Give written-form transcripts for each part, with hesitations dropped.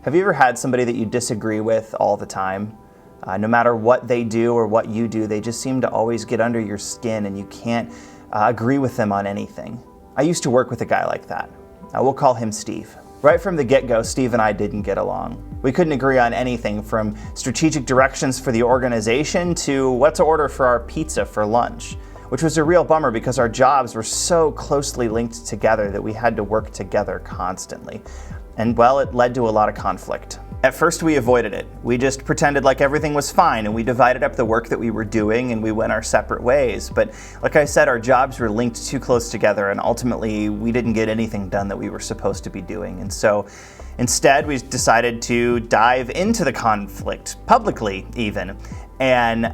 Have you ever had somebody that you disagree with all the time? No matter what they do or what you do, they just seem to always get under your skin and you can't agree with them on anything. I used to work with a guy like that. We'll call him Steve. Right from the get-go, Steve and I didn't get along. We couldn't agree on anything from strategic directions for the organization to what to order for our pizza for lunch, which was a real bummer because our jobs were so closely linked together that we had to work together constantly. And well, it led to a lot of conflict. At first we avoided it. We just pretended like everything was fine and we divided up the work that we were doing and we went our separate ways. But like I said, our jobs were linked too close together and ultimately we didn't get anything done that we were supposed to be doing. And so instead we decided to dive into the conflict, publicly even. And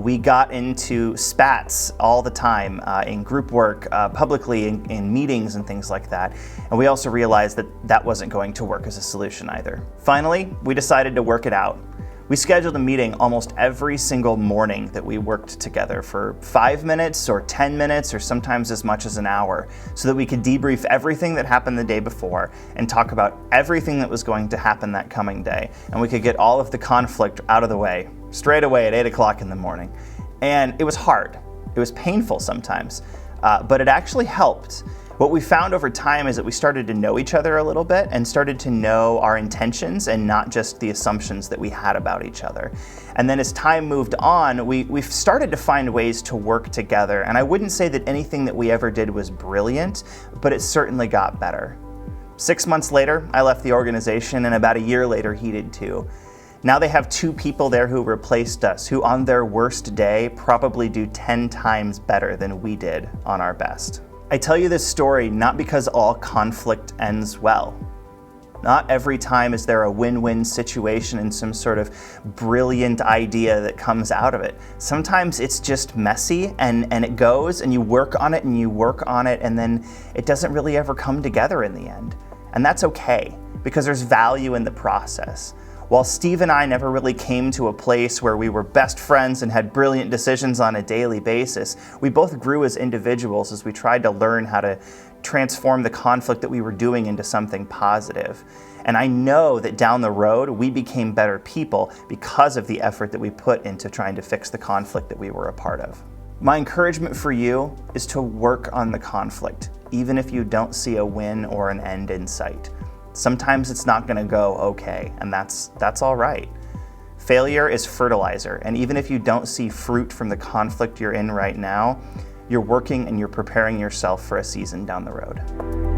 we got into spats all the time in group work, publicly in meetings and things like that. And we also realized that that wasn't going to work as a solution either. Finally, we decided to work it out. We scheduled a meeting almost every single morning that we worked together for 5 minutes or 10 minutes or sometimes as much as an hour so that we could debrief everything that happened the day before and talk about everything that was going to happen that coming day. And we could get all of the conflict out of the way straight away at 8 o'clock in the morning. And it was hard. It was painful sometimes, but it actually helped. What we found over time is that we started to know each other a little bit and started to know our intentions and not just the assumptions that we had about each other. And then as time moved on, we've started to find ways to work together. And I wouldn't say that anything that we ever did was brilliant, but it certainly got better. 6 months later, I left the organization, and about a year later, he did too. Now they have 2 people there who replaced us, who on their worst day probably do 10 times better than we did on our best. I tell you this story not because all conflict ends well. Not every time is there a win-win situation and some sort of brilliant idea that comes out of it. Sometimes it's just messy and it goes and you work on it and you work on it and then it doesn't really ever come together in the end. And that's okay because there's value in the process. While Steve and I never really came to a place where we were best friends and had brilliant decisions on a daily basis, we both grew as individuals as we tried to learn how to transform the conflict that we were doing into something positive. And I know that down the road, we became better people because of the effort that we put into trying to fix the conflict that we were a part of. My encouragement for you is to work on the conflict, even if you don't see a win or an end in sight. Sometimes it's not going to go okay, and that's all right. Failure is fertilizer, and even if you don't see fruit from the conflict you're in right now, you're working and you're preparing yourself for a season down the road.